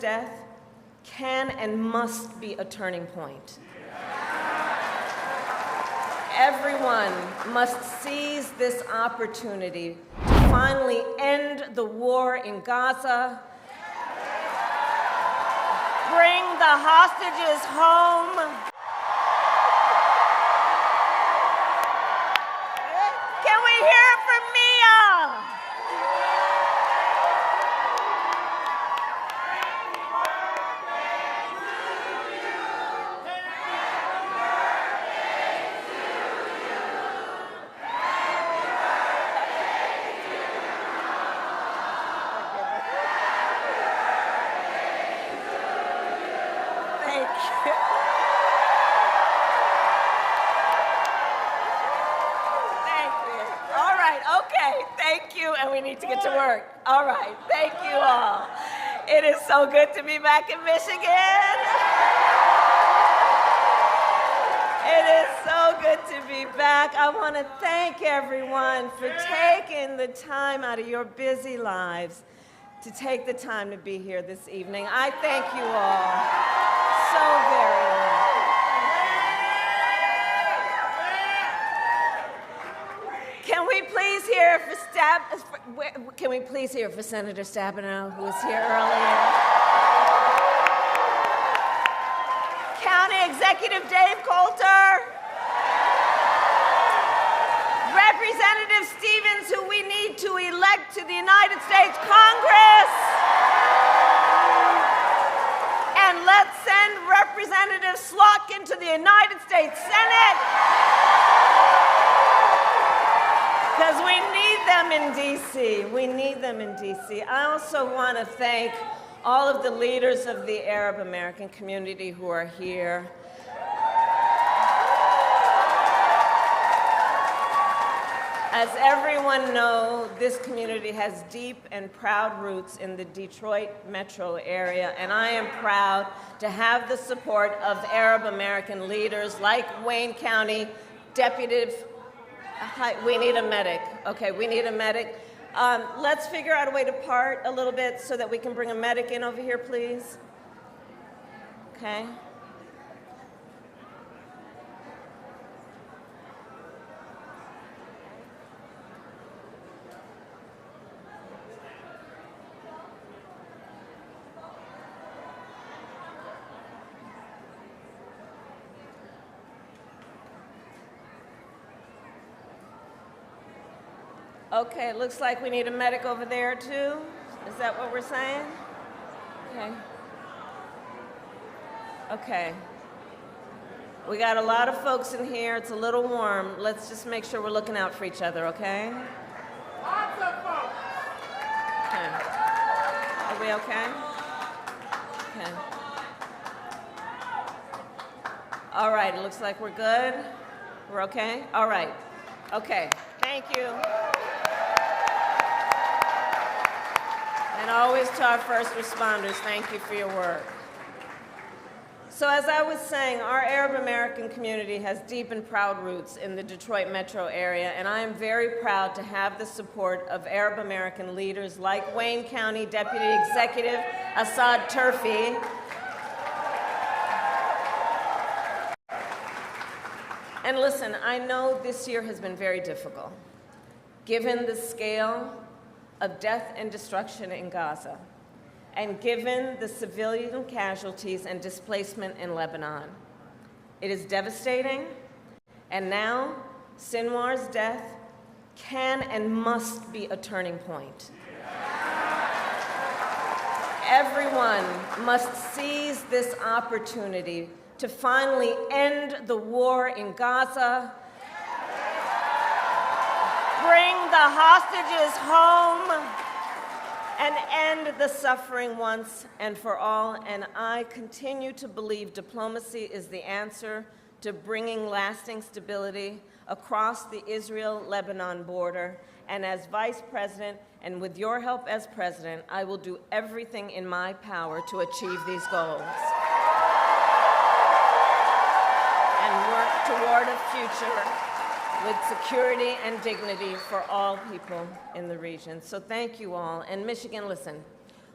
death can and must be a turning point. Everyone must seize this opportunity to finally end the war in Gaza, bring the hostages home. Can we hear it from Mia? And we need to get to work. All right, thank you all. It is so good to be back in Michigan. It is so good to be back. I want to thank everyone for taking the time out of your busy lives to take the time to be here this evening. I thank you all so very much. Can we please hear for Senator Stabenow, who was here earlier? County Executive Dave Coulter. Representative Stevens, who we need to elect to the United States Congress. And let's send Representative Slotkin to the United States Senate. Because we need them in D.C. We need them in D.C. I also want to thank all of the leaders of the Arab American community who are here. As everyone knows, this community has deep and proud roots in the Detroit metro area, and I am proud to have the support of Arab American leaders like Wayne County Deputy. Hi, we need a medic. Okay, we need a medic. Let's figure out a way to part a little bit so that we can bring a medic in over here, please. Okay. Okay, it looks like we need a medic over there too. Is that what we're saying? Okay. Okay. We got a lot of folks in here. It's a little warm. Let's just make sure we're looking out for each other, okay? Lots of folks. Okay. Are we okay? Okay. All right, it looks like we're good. We're okay? All right. Okay. Thank you. And always to our first responders, thank you for your work. So as I was saying, our Arab American community has deep and proud roots in the Detroit metro area, and I am very proud to have the support of Arab American leaders like Wayne County Deputy Executive Assad Turfi, and listen, I know this year has been very difficult, given the scale of death and destruction in Gaza, and given the civilian casualties and displacement in Lebanon. It is devastating, and now Sinwar's death can and must be a turning point. Everyone must seize this opportunity to finally end the war in Gaza, bring the hostages home, and end the suffering once and for all. And I continue to believe diplomacy is the answer to bringing lasting stability across the Israel-Lebanon border. And as Vice President, and with your help as President, I will do everything in my power to achieve these goals and work toward a future with security and dignity for all people in the region. So thank you all. And Michigan, listen,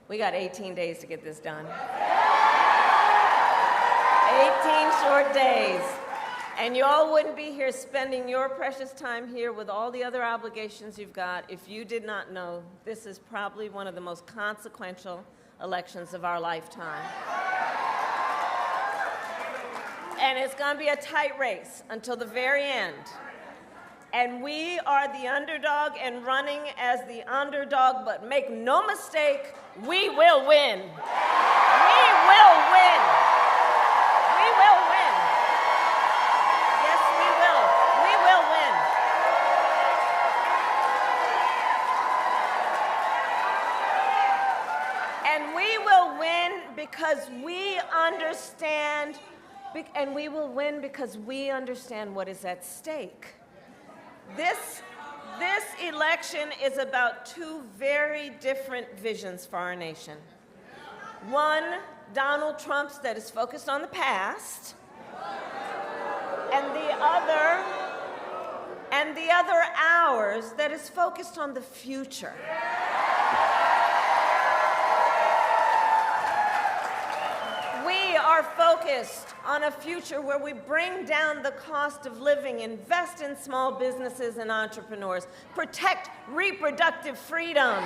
We got 18 days to get this done. 18 short days. And you all wouldn't be here spending your precious time here with all the other obligations you've got if you did not know this is probably one of the most consequential elections of our lifetime. And it's going to be a tight race until the very end. And we are the underdog and running as the underdog, but make no mistake, we will win. We will win. We will win. Yes, we will. We will win. And we will win because we understand, and we will win because we understand what is at stake. This election is about two very different visions for our nation. One, Donald Trump's that is focused on the past, and the other ours that is focused on the future. We are focused on a future where we bring down the cost of living, invest in small businesses and entrepreneurs, protect reproductive freedom.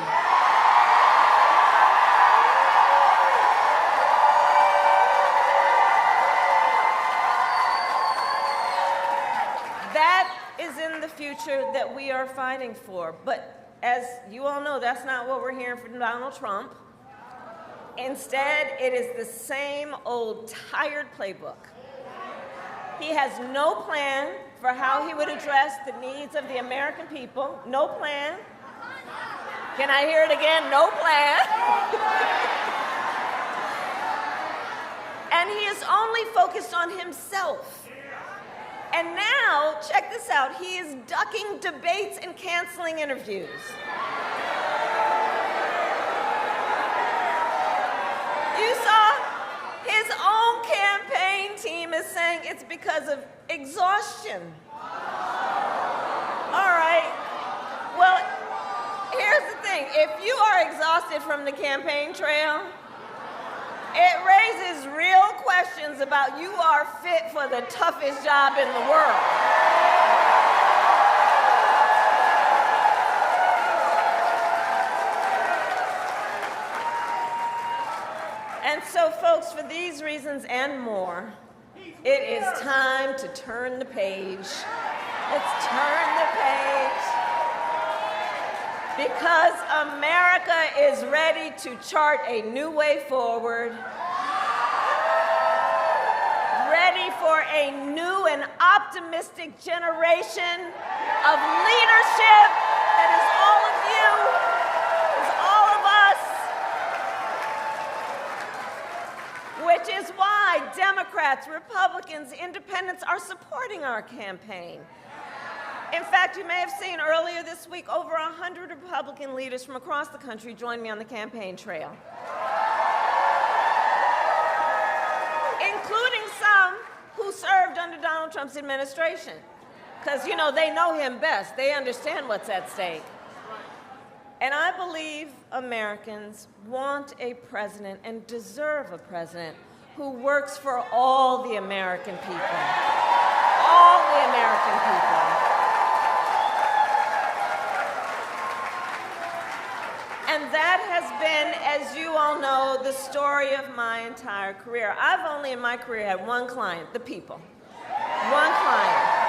That is in the future that we are fighting for. But as you all know, that's not what we're hearing from Donald Trump. Instead, it is the same old tired playbook. He has no plan for how he would address the needs of the American people. No plan. Can I hear it again? No plan. And he is only focused on himself. And now, check this out, he is ducking debates and canceling interviews. You saw his own campaign team is saying it's because of exhaustion. All right. Well, here's the thing. If you are exhausted from the campaign trail, it raises real questions about you are fit for the toughest job in the world. And so, folks, for these reasons and more, it is time to turn the page. Let's turn the page. Because America is ready to chart a new way forward. Ready for a new and optimistic generation of leadership that is all of you, is all of us. Which is why Democrats, Republicans, independents are supporting our campaign. In fact, you may have seen earlier this week, over 100 Republican leaders from across the country joined me on the campaign trail. Including some who served under Donald Trump's administration. Because, you know, they know him best. They understand what's at stake. And I believe Americans want a president and deserve a president who works for all the American people. All the American people. And that has been, as you all know, the story of my entire career. I've only in my career had one client, the people. One client.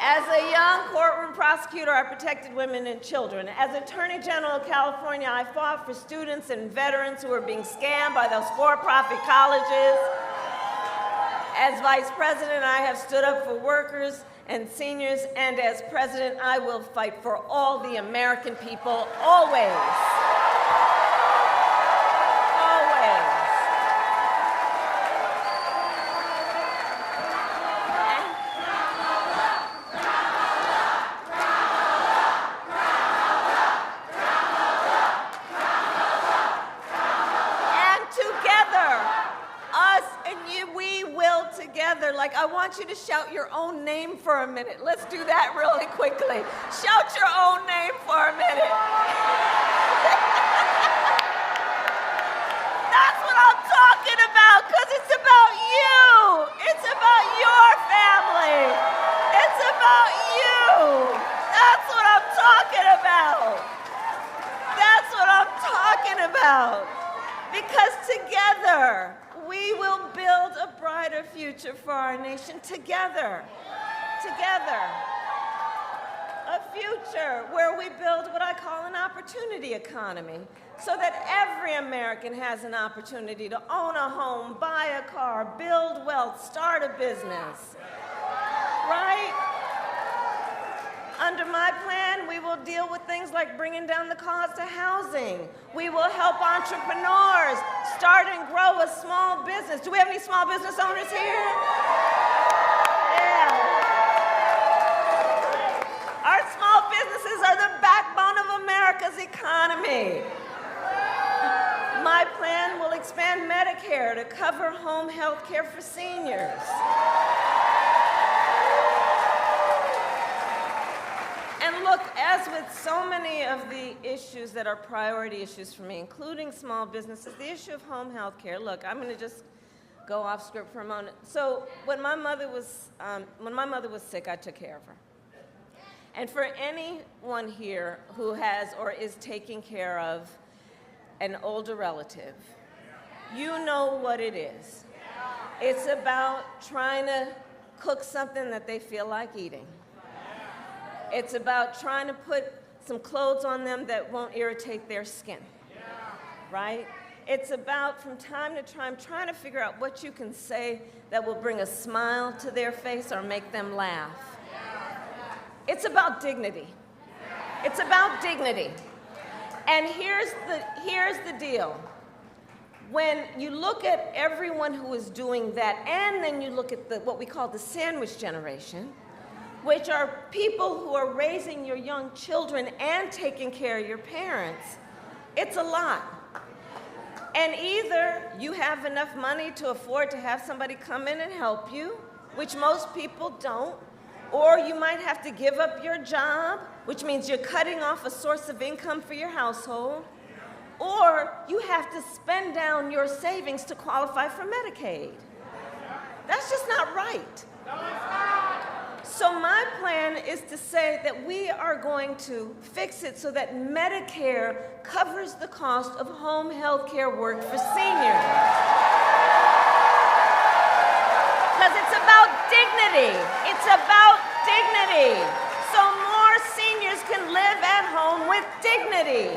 As a young courtroom prosecutor, I protected women and children. As Attorney General of California, I fought for students and veterans who were being scammed by those for-profit colleges. As Vice President, I have stood up for workers and seniors, and as president, I will fight for all the American people, always. Always. And together, us and you, we will together. Like, I want you to shout your own name for a minute. Let's do that really quickly. Shout your own name for a minute. proud because together we will build a brighter future for our nation together. Together. A future where we build what I call an opportunity economy, so that every American has an opportunity to own a home, buy a car, build wealth, start a business. Right? Under my plan, we will deal with things like bringing down the cost of housing. We will help entrepreneurs start and grow a small business. Do we have any small business owners here? Yeah. Our small businesses are the backbone of America's economy. My plan will expand Medicare to cover home health care for seniors. And look, as with so many of the issues that are priority issues for me, including small businesses, the issue of home health care, look, I'm going to just go off script for a moment. So when my mother was sick, I took care of her. And for anyone here who has or is taking care of an older relative, you know what it is. It's about trying to cook something that they feel like eating. It's about trying to put some clothes on them that won't irritate their skin, right? It's about, from time to time, trying to figure out what you can say that will bring a smile to their face or make them laugh. It's about dignity. It's about dignity. And here's the deal. When you look at everyone who is doing that, and then you look at what we call the sandwich generation, which are people who are raising your young children and taking care of your parents, it's a lot. And either you have enough money to afford to have somebody come in and help you, which most people don't, or you might have to give up your job, which means you're cutting off a source of income for your household, or you have to spend down your savings to qualify for Medicaid. That's just not right. So my plan is to say that we are going to fix it so that Medicare covers the cost of home health care work for seniors. Because it's about dignity. It's about dignity. So more seniors can live at home with dignity.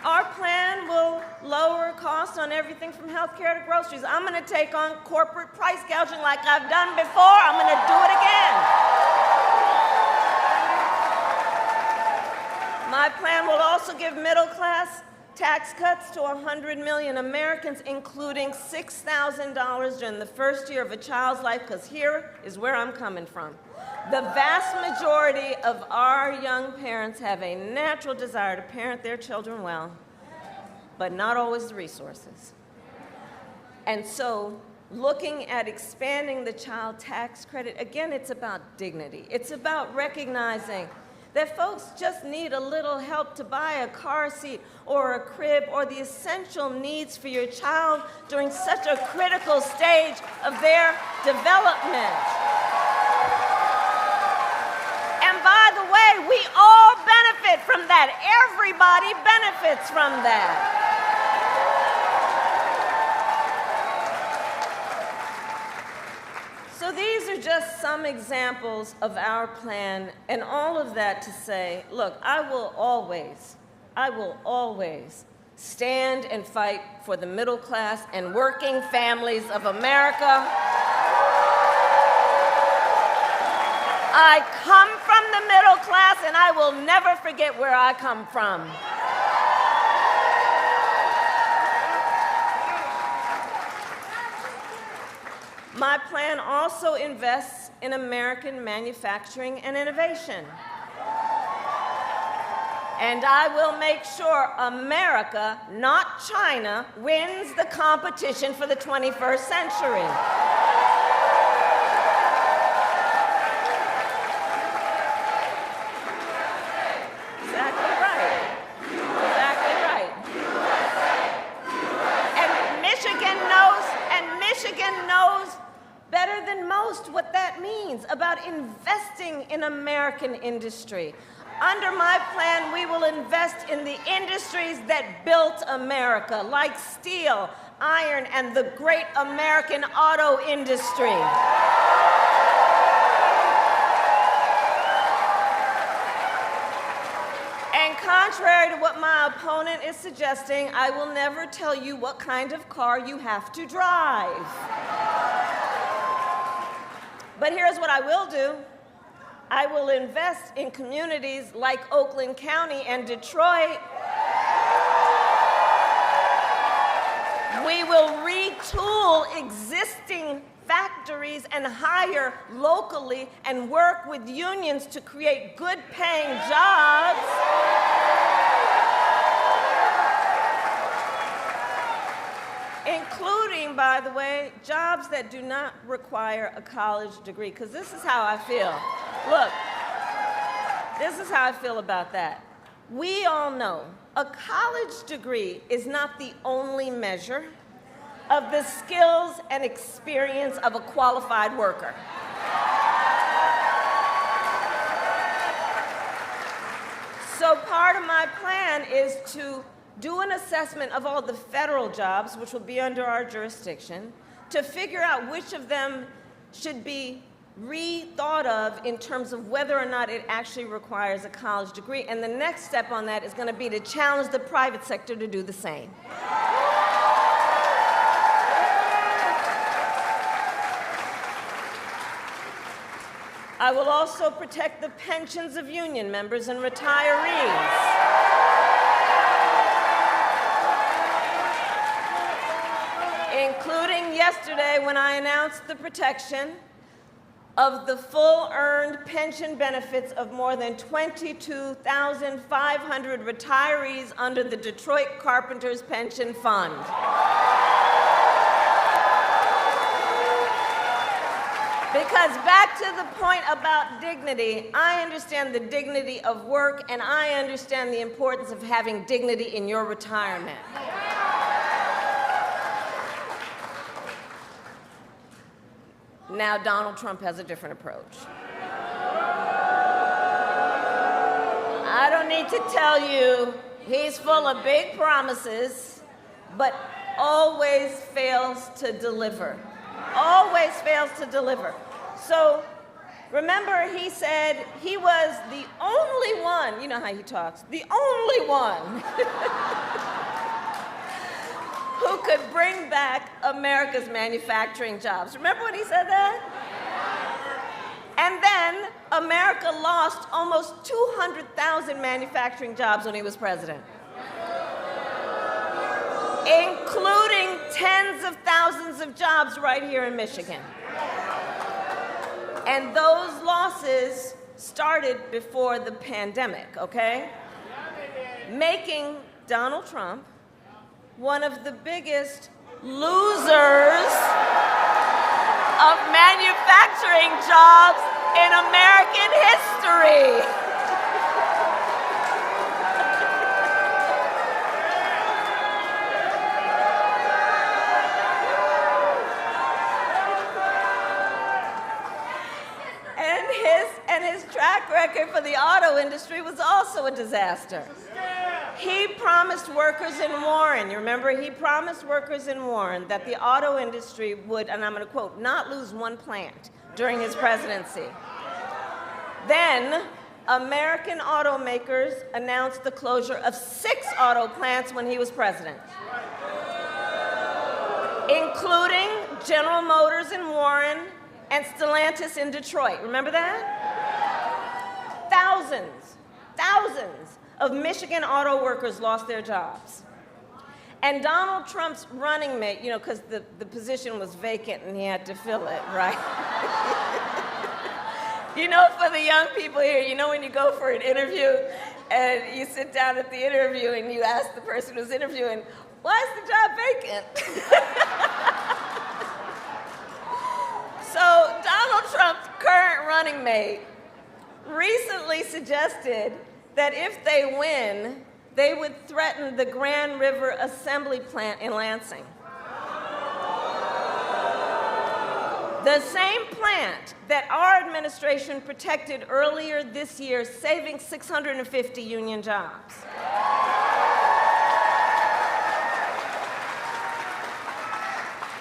Our plan will lower costs on everything from health care to groceries. I'm going to take on corporate price gouging like I've done before. I'm going to do it again. My plan will also give middle class tax cuts to 100 million Americans, including $6,000 during the first year of a child's life, because here is where I'm coming from. The vast majority of our young parents have a natural desire to parent their children well, but not always the resources. And so, looking at expanding the child tax credit, again, it's about dignity. It's about recognizing that folks just need a little help to buy a car seat or a crib or the essential needs for your child during such a critical stage of their development. And by the way, we all benefit from that. Everybody benefits from that. So these are just some examples of our plan, and all of that to say, look, I will always stand and fight for the middle class and working families of America. I come from the middle class, and I will never forget where I come from. My plan also invests in American manufacturing and innovation. And I will make sure America, not China, wins the competition for the 21st century. Exactly right. Exactly right. And Michigan knows better than most what that means about investing in American industry, Under my plan, we will invest in the industries that built America, like steel, iron, and the great American auto industry. And contrary to what my opponent is suggesting, I will never tell you what kind of car you have to drive. But here's what I will do. I will invest in communities like Oakland County and Detroit. We will retool existing factories and hire locally and work with unions to create good-paying jobs. Including, by the way, jobs that do not require a college degree, because this is how I feel. Look, this is how I feel about that. We all know a college degree is not the only measure of the skills and experience of a qualified worker. So part of my plan is to do an assessment of all the federal jobs, which will be under our jurisdiction, to figure out which of them should be rethought of in terms of whether or not it actually requires a college degree. And the next step on that is going to be to challenge the private sector to do the same. I will also protect the pensions of union members and retirees. Including yesterday when I announced the protection of the full earned pension benefits of more than 22,500 retirees under the Detroit Carpenters Pension Fund. Because back to the point about dignity, I understand the dignity of work, and I understand the importance of having dignity in your retirement. Now, Donald Trump has a different approach. I don't need to tell you, he's full of big promises, but always fails to deliver. Always fails to deliver. So, remember, he said he was the only one, you know how he talks, the only one who could bring back America's manufacturing jobs. Remember when he said that? And then America lost almost 200,000 manufacturing jobs when he was president, including tens of thousands of jobs right here in Michigan. And those losses started before the pandemic, okay? Making Donald Trump one of the biggest losers of manufacturing jobs in American history. And his track record for the auto industry was also a disaster. He promised workers in Warren, you remember, he promised workers in Warren that the auto industry would, and I'm going to quote, not lose one plant during his presidency. Then, American automakers announced the closure of 6 auto plants when he was president, including General Motors in Warren and Stellantis in Detroit. Remember that? Thousands of Michigan auto workers lost their jobs. And Donald Trump's running mate, you know, because the position was vacant and he had to fill it, right? You know, for the young people here, you know when you go for an interview and you sit down at the interview and you ask the person who's interviewing, why is the job vacant? So Donald Trump's current running mate recently suggested that if they win, they would threaten the Grand River Assembly Plant in Lansing. The same plant that our administration protected earlier this year, saving 650 union jobs.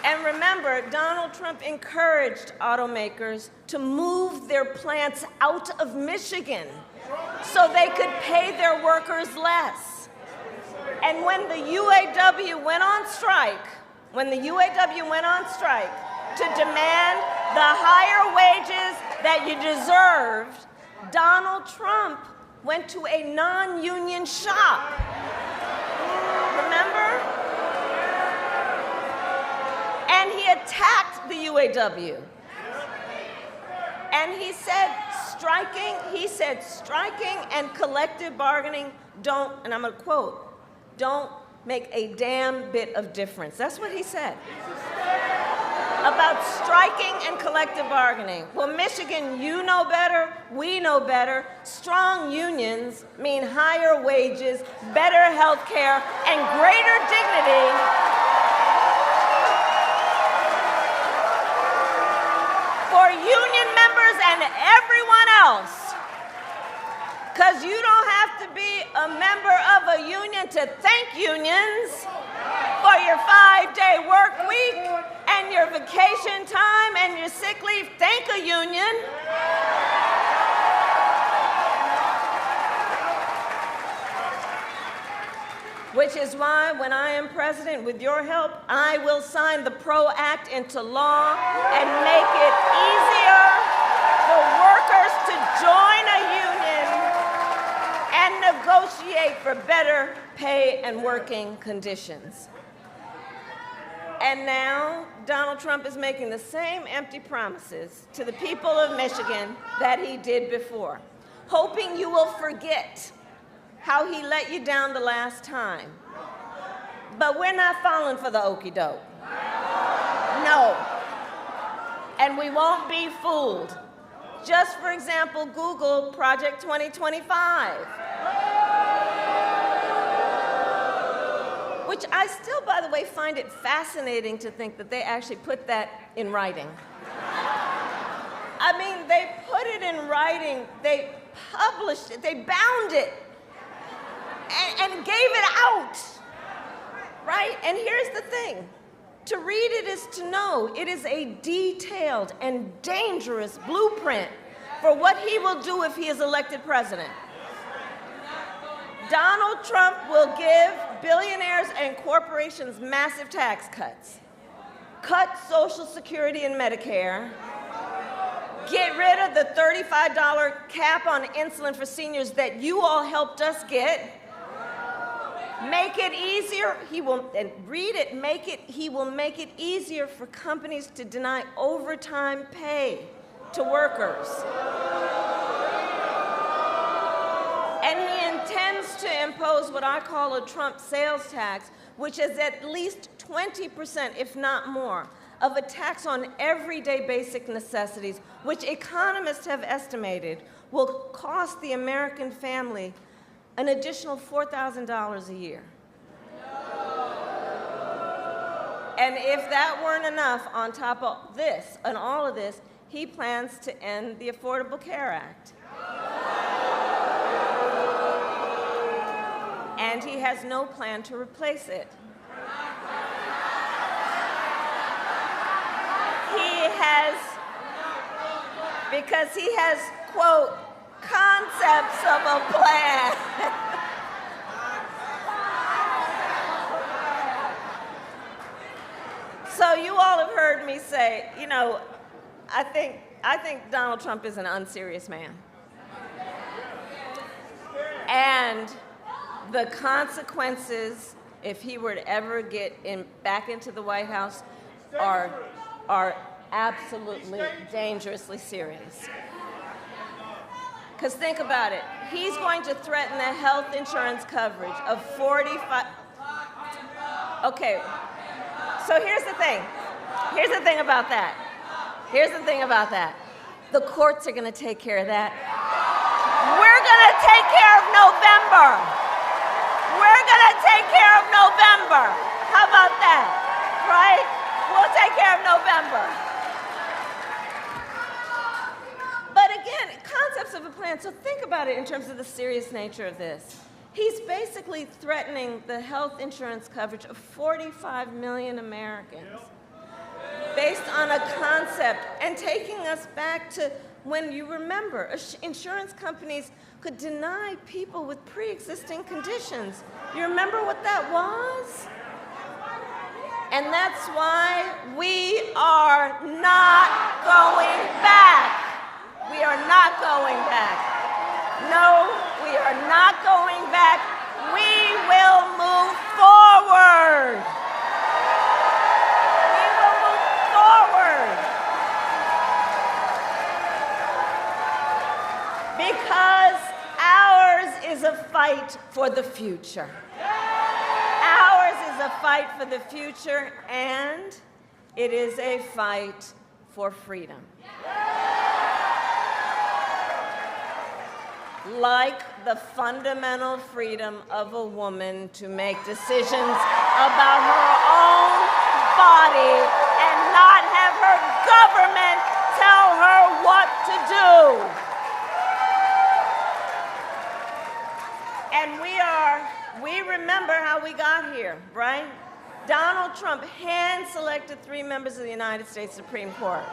And remember, Donald Trump encouraged automakers to move their plants out of Michigan so they could pay their workers less. And when the UAW went on strike, to demand the higher wages that you deserved, Donald Trump went to a non-union shop. Remember? And he attacked the UAW. And he said striking and collective bargaining don't, and I'm going to quote, don't make a damn bit of difference. That's what he said about striking and collective bargaining. Well, Michigan, you know better, we know better. Strong unions mean higher wages, better health care, and greater dignity for union members and everyone else. Because you don't have to be a member of a union to thank unions for your 5-day work week and your vacation time and your sick leave. Thank a union. Which is why, when I am president, with your help, I will sign the PRO Act into law and make it easier for workers to join a union and negotiate for better pay and working conditions. And now, Donald Trump is making the same empty promises to the people of Michigan that he did before, hoping you will forget how he let you down the last time. But we're not falling for the okie doke. No. And we won't be fooled. Just for example, Google Project 2025. Which I still, by the way, find it fascinating to think that they actually put that in writing. I mean, they put it in writing, they published it, they bound it, and gave it out, right? And here's the thing. To read it is to know. It is a detailed and dangerous blueprint for what he will do if he is elected president. Donald Trump will give billionaires and corporations massive tax cuts, cut Social Security and Medicare, get rid of the $35 cap on insulin for seniors that you all helped us get, make it easier, he will make it easier for companies to deny overtime pay to workers. And he intends to impose what I call a Trump sales tax, which is at least 20%, if not more, of a tax on everyday basic necessities, which economists have estimated will cost the American family an additional $4,000 a year. And if that weren't enough, on top of this and all of this, he plans to end the Affordable Care Act. And he has no plan to replace it. Because he has, quote, concepts of a plan. So you all have heard me say, you know, I think Donald Trump is an unserious man. And the consequences, if he were to ever get back into the White House, are absolutely dangerously serious. Because think about it. He's going to threaten the health insurance coverage of 45. Okay, so here's the thing. Here's the thing about that. The courts are going to take care of that. We're going to take care of November. How about that? Right? We'll take care of November. man. So think about it in terms of the serious nature of this. He's basically threatening the health insurance coverage of 45 million Americans based on a concept, and taking us back to when, you remember, insurance companies could deny people with pre-existing conditions. You remember what that was? And that's why we are not going back. We are not going back. No, we are not going back. We will move forward. We will move forward. Because ours is a fight for the future. Ours is a fight for the future, and it is a fight for freedom. Like the fundamental freedom of a woman to make decisions about her own body and not have her government tell her what to do. And we remember how we got here, right? Donald Trump hand-selected 3 members of the United States Supreme Court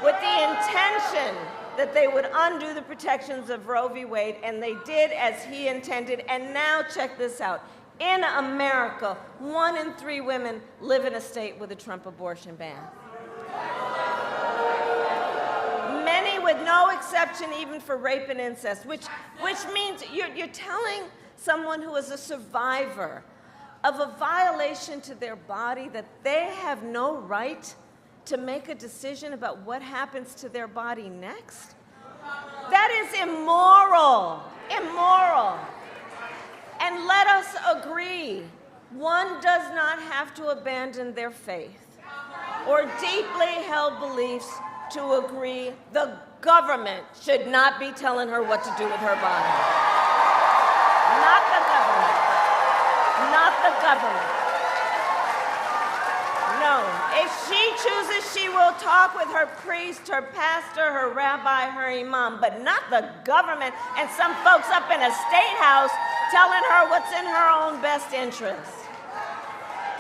with the intention that they would undo the protections of Roe v. Wade, and they did as he intended. And now check this out. In America, 1 in 3 women live in a state with a Trump abortion ban. Many with no exception even for rape and incest, which means you're telling someone who is a survivor of a violation to their body that they have no right to make a decision about what happens to their body next? That is immoral, immoral. And let us agree, one does not have to abandon their faith or deeply held beliefs to agree the government should not be telling her what to do with her body. Not the government. Not the government. No, if she chooses, she will talk with her priest, her pastor, her rabbi, her imam, but not the government and some folks up in a state house telling her what's in her own best interest.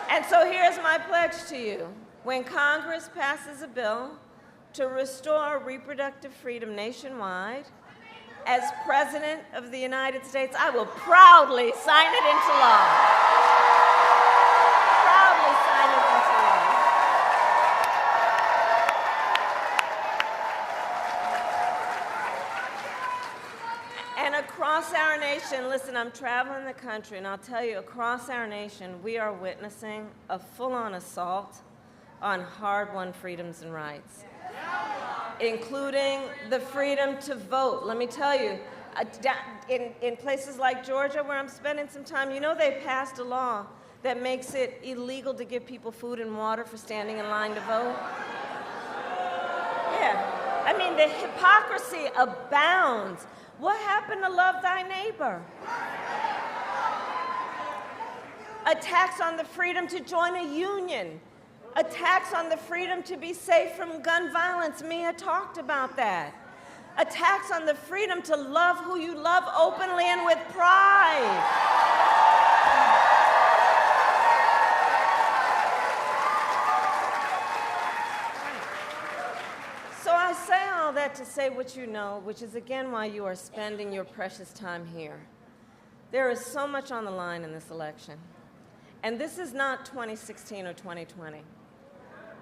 And so here's my pledge to you. When Congress passes a bill to restore reproductive freedom nationwide, as President of the United States, I will proudly sign it into law. Proudly sign it into law. And across our nation, listen, I'm traveling the country, and I'll tell you, across our nation, we are witnessing a full-on assault on hard-won freedoms and rights, including the freedom to vote. Let me tell you, in places like Georgia, where I'm spending some time, you know they passed a law that makes it illegal to give people food and water for standing in line to vote? Yeah. I mean, the hypocrisy abounds. What happened to love thy neighbor? Attacks on the freedom to join a union. Attacks on the freedom to be safe from gun violence. Mia talked about that. Attacks on the freedom to love who you love openly and with pride. So I say all that to say what you know, which is again why you are spending your precious time here. There is so much on the line in this election. And this is not 2016 or 2020.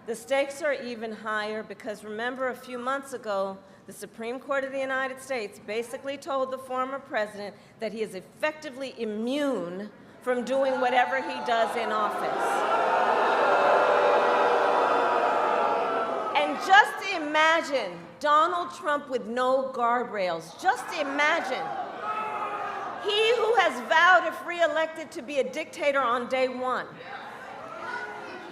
The stakes are even higher because remember a few months ago, the Supreme Court of the United States basically told the former president that he is effectively immune from doing whatever he does in office. And just imagine Donald Trump with no guardrails. Just imagine. He who has vowed, if re-elected, to be a dictator on day one.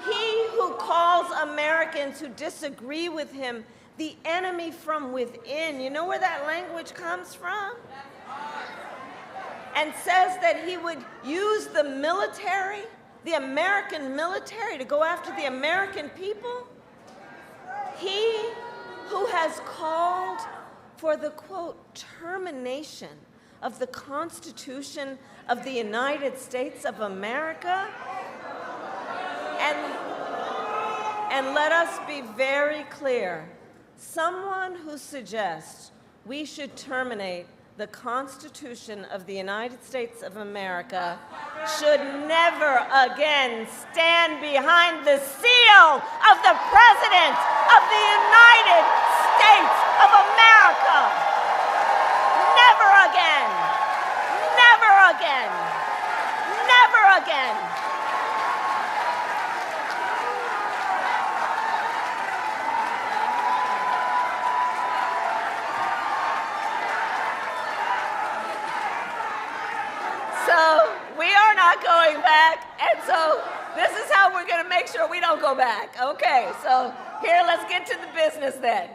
He who calls Americans who disagree with him the enemy from within. You know where that language comes from? And says that he would use the military, the American military, to go after the American people. He who has called for the, quote, termination of the Constitution of the United States of America? And let us be very clear. Someone who suggests we should terminate the Constitution of the United States of America should never again stand behind the seal of the President of the United States of America. Never again. Never again. Never again. So we are not going back, and so this is how we're going to make sure we don't go back. Okay, so here, let's get to the business then.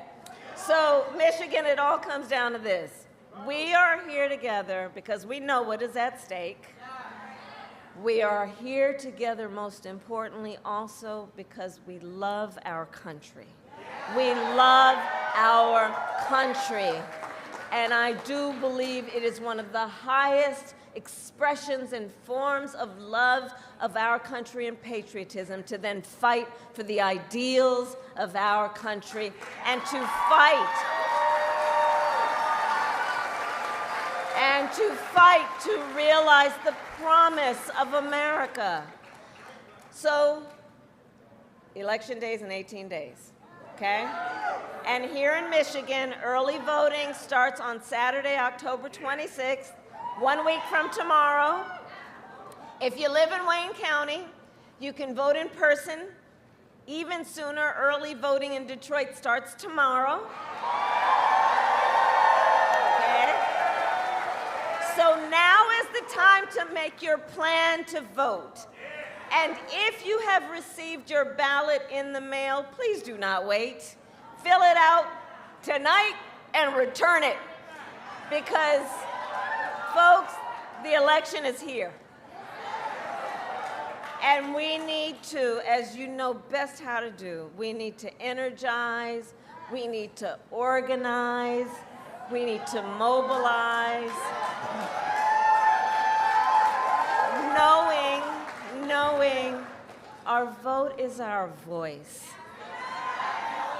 So Michigan, it all comes down to this. We are here together because we know what is at stake. We are here together, most importantly, also because we love our country. We love our country. And I do believe it is one of the highest expressions and forms of love of our country and patriotism to then fight for the ideals of our country and to fight to realize the promise of America. So, election day is in 18 days, okay? And here in Michigan, early voting starts on Saturday, October 26th, 1 week from tomorrow. If you live in Wayne County, you can vote in person. Even sooner, early voting in Detroit starts tomorrow. Okay? So now is the time to make your plan to vote. And if you have received your ballot in the mail, please do not wait. Fill it out tonight and return it. Because, folks, the election is here. And we need to, as you know best how to do, we need to energize, we need to organize, we need to mobilize, knowing our vote is our voice.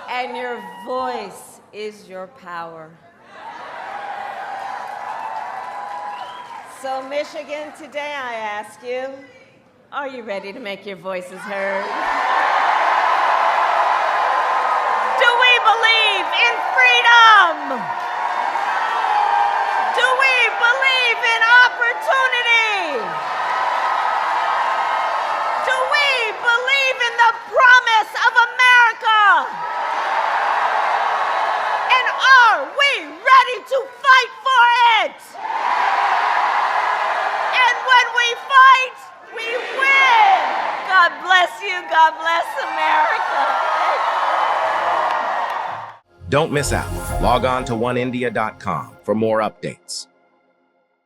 And your voice is your power. So Michigan, today I ask you, are you ready to make your voices heard? Do we believe in freedom? Do we believe in opportunity? Do we believe in the promise of America? And are we ready to fight for it? And when we fight, we win. God bless you. God bless America. Don't miss out. Log on to oneindia.com for more updates.